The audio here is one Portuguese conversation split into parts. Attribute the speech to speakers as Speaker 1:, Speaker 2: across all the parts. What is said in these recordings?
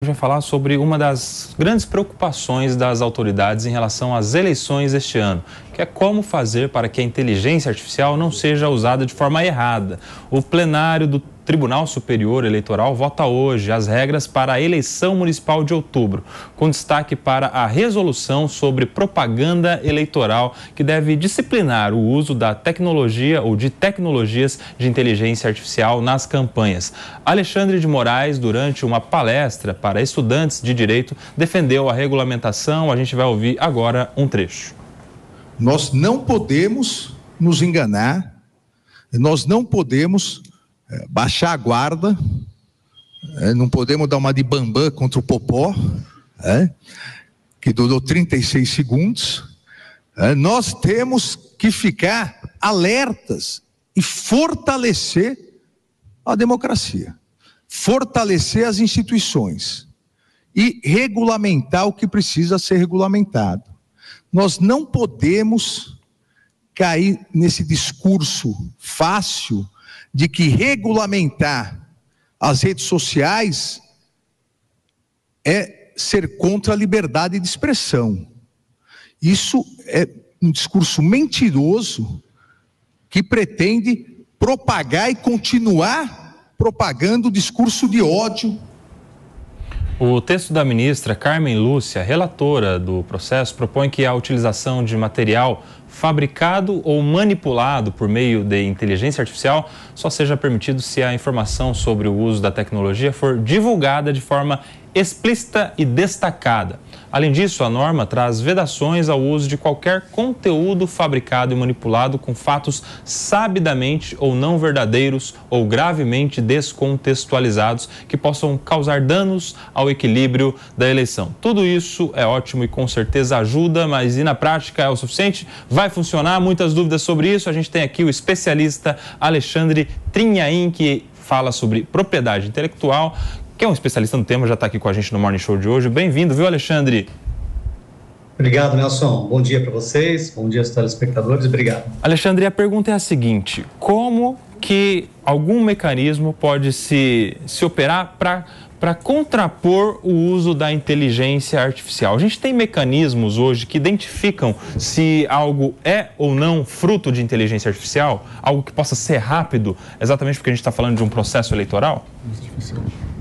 Speaker 1: Vai falar sobre uma das grandes preocupações das autoridades em relação às eleições este ano, que é como fazer para que a inteligência artificial não seja usada de forma errada. O plenário do Tribunal Superior Eleitoral vota hoje as regras para a eleição municipal de outubro, com destaque para a resolução sobre propaganda eleitoral, que deve disciplinar o uso da tecnologia ou de tecnologias de inteligência artificial nas campanhas. Alexandre de Moraes, durante uma palestra para estudantes de direito, defendeu a regulamentação. A gente vai ouvir agora um trecho.
Speaker 2: Nós não podemos nos enganar, nós não podemos baixar a guarda, não podemos dar uma de bambam contra o Popó, que durou 36 segundos. Nós temos que ficar alertas e fortalecer a democracia, fortalecer as instituições e regulamentar o que precisa ser regulamentado. Nós não podemos cair nesse discurso fácil de que regulamentar as redes sociais é ser contra a liberdade de expressão. Isso é um discurso mentiroso que pretende propagar e continuar propagando o discurso de ódio.
Speaker 1: O texto da ministra Carmen Lúcia, relatora do processo, propõe que a utilização de material fabricado ou manipulado por meio de inteligência artificial só seja permitido se a informação sobre o uso da tecnologia for divulgada de forma explícita e destacada. Além disso, a norma traz vedações ao uso de qualquer conteúdo fabricado e manipulado com fatos sabidamente ou não verdadeiros ou gravemente descontextualizados que possam causar danos ao equilíbrio da eleição. Tudo isso é ótimo e com certeza ajuda, mas e na prática é o suficiente? Vai funcionar? Muitas dúvidas sobre isso. A gente tem aqui o especialista Alexandre Trinhain, que fala sobre propriedade intelectual, que é um especialista no tema, já está aqui com a gente no Morning Show de hoje. Bem-vindo, viu, Alexandre?
Speaker 3: Obrigado, Nelson. Bom dia para vocês, bom dia aos telespectadores, obrigado.
Speaker 1: Alexandre, a pergunta é a seguinte: como que algum mecanismo pode se operar para contrapor o uso da inteligência artificial? A gente tem mecanismos hoje que identificam se algo é ou não fruto de inteligência artificial, algo que possa ser rápido, exatamente porque a gente está falando de um processo eleitoral?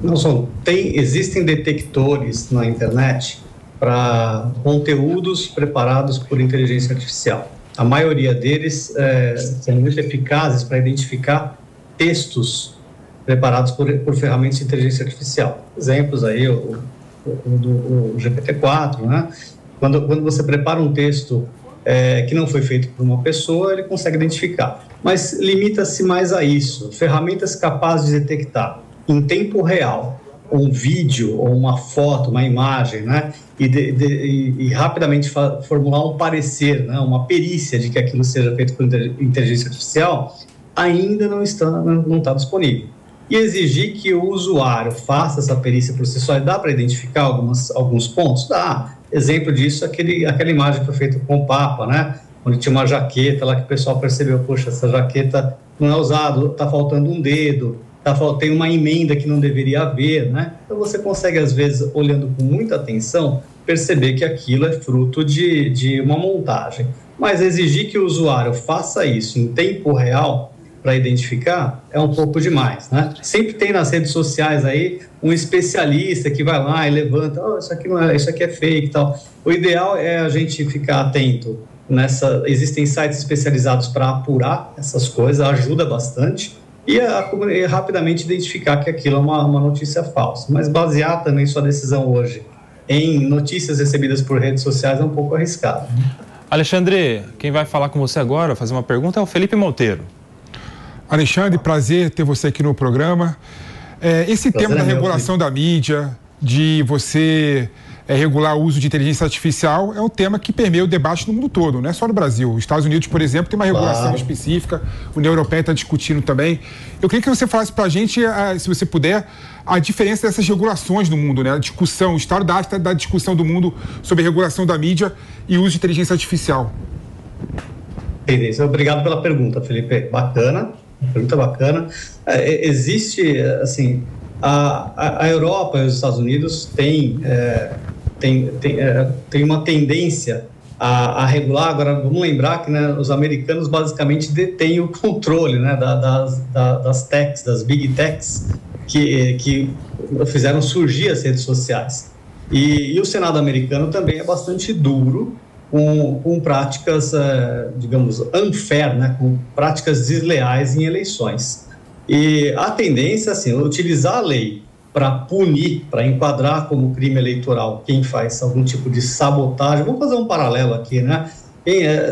Speaker 3: Nelson, existem detectores na internet para conteúdos preparados por inteligência artificial. A maioria deles são muito eficazes para identificar textos preparados por ferramentas de inteligência artificial. Exemplos aí, o GPT-4, né? Quando você prepara um texto que não foi feito por uma pessoa, ele consegue identificar. Mas limita-se mais a isso. Ferramentas capazes de detectar em tempo real um vídeo ou uma foto, uma imagem, né? E rapidamente formular um parecer, né? Uma perícia de que aquilo seja feito por inteligência artificial, ainda não está disponível. E exigir que o usuário faça essa perícia por si só, dá para identificar alguns pontos? Dá. Exemplo disso, aquela imagem que foi feita com o Papa, né? Onde tinha uma jaqueta lá que o pessoal percebeu, poxa, essa jaqueta não é usada, está faltando um dedo, tem uma emenda que não deveria haver, né? Então você consegue, às vezes, olhando com muita atenção, perceber que aquilo é fruto de uma montagem. Mas exigir que o usuário faça isso em tempo real para identificar é um pouco demais, né? Sempre tem nas redes sociais aí um especialista que vai lá e levanta, isso aqui não é, isso aqui é fake e tal. O ideal é a gente ficar atento existem sites especializados para apurar essas coisas, ajuda bastante, e rapidamente identificar que aquilo é uma notícia falsa. Mas basear também sua decisão hoje em notícias recebidas por redes sociais é um pouco arriscado.
Speaker 1: Alexandre, quem vai falar com você agora, fazer uma pergunta, é o Felipe Monteiro.
Speaker 4: Alexandre, prazer ter você aqui no programa. Esse tema da regulação da mídia, de você regular o uso de inteligência artificial, é um tema que permeia o debate no mundo todo, não é só no Brasil. Os Estados Unidos, por exemplo, tem uma regulação específica, a União Europeia está discutindo também. Eu queria que você falasse para a gente, se você puder, a diferença dessas regulações no mundo, né? A discussão, o estado da arte da discussão do mundo sobre a regulação da mídia e o uso de inteligência artificial.
Speaker 3: Obrigado pela pergunta, Felipe. Bacana. Pergunta bacana. Existe, assim, A Europa e os Estados Unidos têm uma tendência a regular. Agora, vamos lembrar que, né, os americanos basicamente detêm o controle, né, das techs, das big techs, que fizeram surgir as redes sociais. E o Senado americano também é bastante duro com práticas, digamos, unfair, né, com práticas desleais em eleições. E a tendência, assim, é utilizar a lei para punir, para enquadrar como crime eleitoral quem faz algum tipo de sabotagem. Vamos fazer um paralelo aqui, né?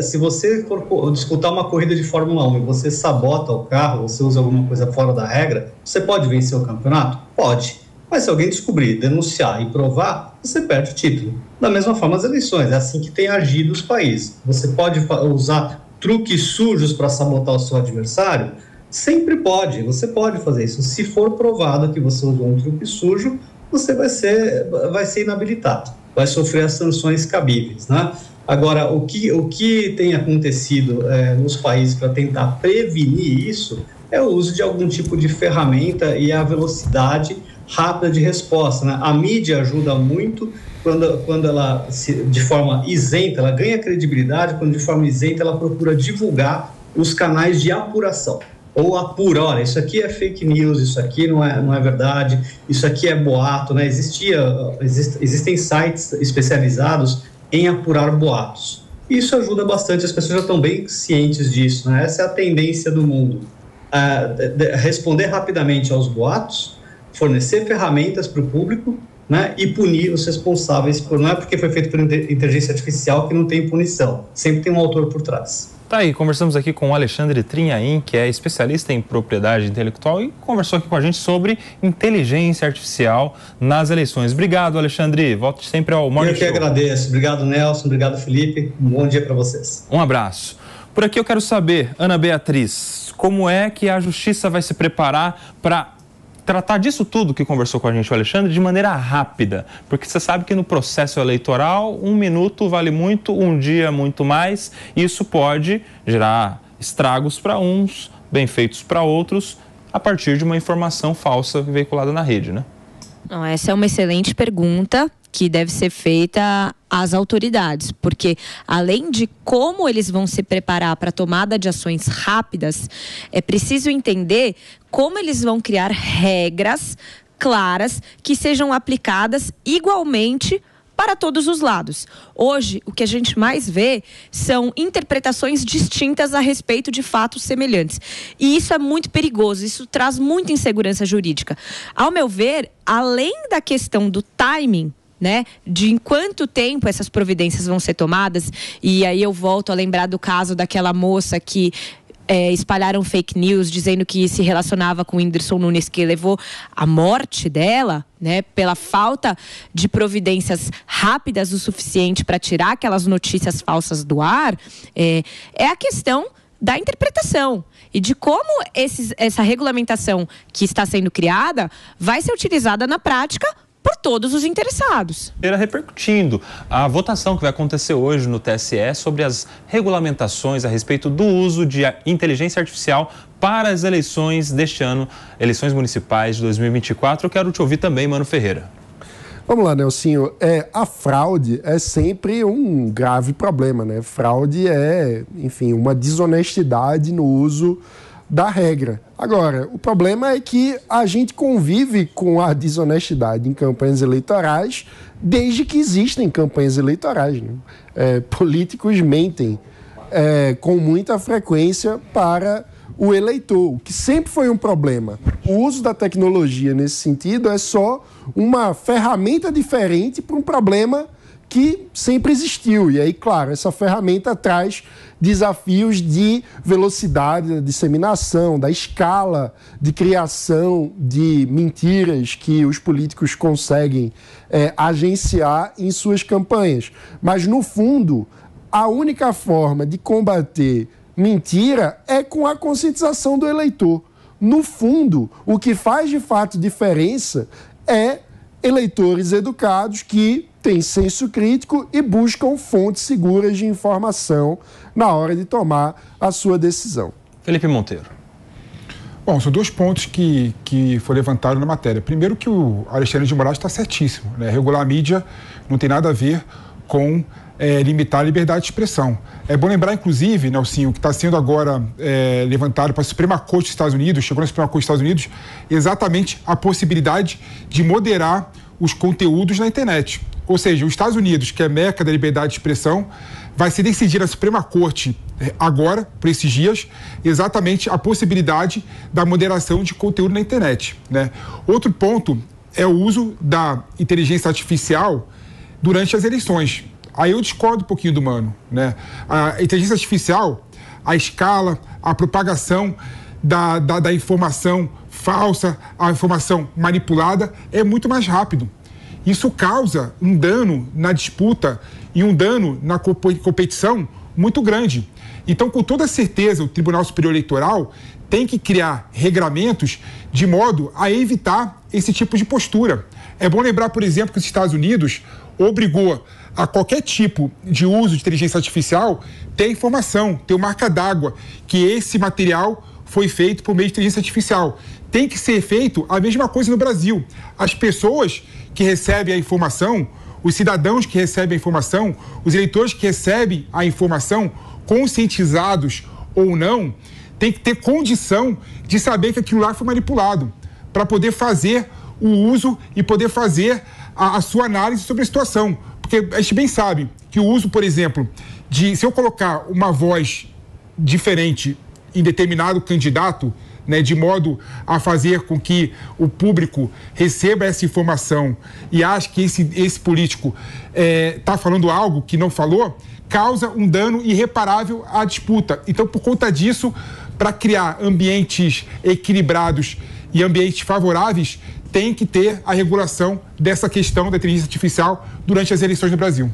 Speaker 3: Se você for disputar uma corrida de Fórmula 1 e você sabota o carro, você usa alguma coisa fora da regra, você pode vencer o campeonato? Pode. Mas se alguém descobrir, denunciar e provar, você perde o título. Da mesma forma as eleições, é assim que tem agido os países. Você pode usar truques sujos para sabotar o seu adversário? Sempre pode, você pode fazer isso. Se for provado que você usou um truque sujo, você vai ser inabilitado, vai sofrer as sanções cabíveis, né? Agora, o que tem acontecido nos países para tentar prevenir isso é o uso de algum tipo de ferramenta e a velocidade rápida de resposta, né? A mídia ajuda muito quando ela, de forma isenta, ela ganha credibilidade, quando de forma isenta ela procura divulgar os canais de apuração. Ou apura, olha, isso aqui é fake news, isso aqui não é verdade, isso aqui é boato, né? Existem sites especializados em apurar boatos. Isso ajuda bastante, as pessoas já estão bem cientes disso, né? Essa é a tendência do mundo. Responder rapidamente aos boatos, fornecer ferramentas para o público, né? E punir os responsáveis, não é porque foi feito por inteligência artificial que não tem punição, sempre tem um autor por trás.
Speaker 1: Tá aí, conversamos aqui com o Alexandre Trinhain, que é especialista em propriedade intelectual e conversou aqui com a gente sobre inteligência artificial nas eleições. Obrigado, Alexandre. Volte sempre ao Morning Show.
Speaker 3: Eu que agradeço. Obrigado, Nelson. Obrigado, Felipe. Um bom dia para vocês.
Speaker 1: Um abraço. Por aqui eu quero saber, Ana Beatriz, como é que a Justiça vai se preparar para tratar disso tudo que conversou com a gente o Alexandre de maneira rápida, porque você sabe que no processo eleitoral 1 minuto vale muito, um dia muito mais, e isso pode gerar estragos para uns, bem feitos para outros, a partir de uma informação falsa veiculada na rede, né?
Speaker 5: Não, essa é uma excelente pergunta que deve ser feita às autoridades, porque além de como eles vão se preparar para a tomada de ações rápidas, é preciso entender como eles vão criar regras claras que sejam aplicadas igualmente para todos os lados. Hoje, o que a gente mais vê são interpretações distintas a respeito de fatos semelhantes. E isso é muito perigoso, isso traz muita insegurança jurídica. Ao meu ver, além da questão do timing, né, de em quanto tempo essas providências vão ser tomadas, e aí eu volto a lembrar do caso daquela moça que espalharam fake news dizendo que se relacionava com o Whindersson Nunes, que levou à morte dela, né, pela falta de providências rápidas o suficiente para tirar aquelas notícias falsas do ar, é a questão da interpretação e de como essa regulamentação que está sendo criada vai ser utilizada na prática por todos os interessados.
Speaker 1: Repercutindo a votação que vai acontecer hoje no TSE sobre as regulamentações a respeito do uso de inteligência artificial para as eleições deste ano, eleições municipais de 2024. Eu quero te ouvir também, Mano Ferreira.
Speaker 6: Vamos lá, Nelsinho. A fraude é sempre um grave problema, né? Fraude é, enfim, uma desonestidade no uso da regra. Agora, o problema é que a gente convive com a desonestidade em campanhas eleitorais desde que existem campanhas eleitorais, né? Políticos mentem com muita frequência para o eleitor, o que sempre foi um problema. O uso da tecnologia nesse sentido é só uma ferramenta diferente para um problema que sempre existiu. E aí, claro, essa ferramenta traz desafios de velocidade da disseminação, da escala de criação de mentiras que os políticos conseguem agenciar em suas campanhas. Mas, no fundo, a única forma de combater mentira é com a conscientização do eleitor. No fundo, o que faz de fato diferença é eleitores educados que têm senso crítico e buscam fontes seguras de informação na hora de tomar a sua decisão.
Speaker 1: Felipe Monteiro.
Speaker 4: Bom, são dois pontos que foi levantado na matéria. Primeiro que o Alexandre de Moraes está certíssimo, né? Regular a mídia não tem nada a ver com limitar a liberdade de expressão. É bom lembrar, inclusive, Nelsinho, que está sendo agora levantado para a Suprema Corte dos Estados Unidos, chegou na Suprema Corte dos Estados Unidos, exatamente a possibilidade de moderar os conteúdos na internet. Ou seja, os Estados Unidos, que é meca da liberdade de expressão, vai se decidir na Suprema Corte agora, por esses dias, exatamente a possibilidade da moderação de conteúdo na internet, né? Outro ponto é o uso da inteligência artificial durante as eleições. Aí eu discordo um pouquinho do Mano, né? A inteligência artificial, a escala, a propagação da informação falsa, a informação manipulada é muito mais rápido. Isso causa um dano na disputa e um dano na competição muito grande. Então, com toda certeza, o Tribunal Superior Eleitoral tem que criar regramentos de modo a evitar esse tipo de postura. É bom lembrar, por exemplo, que os Estados Unidos obrigou a qualquer tipo de uso de inteligência artificial ter informação, ter uma marca d'água, que esse material foi feito por meio de inteligência artificial. Tem que ser feito a mesma coisa no Brasil. As pessoas que recebem a informação, os cidadãos que recebem a informação, os eleitores que recebem a informação, conscientizados ou não, tem que ter condição de saber que aquilo lá foi manipulado, para poder fazer o uso e poder fazer a sua análise sobre a situação. Porque a gente bem sabe que o uso, por exemplo, se eu colocar uma voz diferente em determinado candidato, né, de modo a fazer com que o público receba essa informação e ache que esse político está falando algo que não falou, causa um dano irreparável à disputa. Então, por conta disso, para criar ambientes equilibrados e ambientes favoráveis, tem que ter a regulação dessa questão da inteligência artificial durante as eleições no Brasil.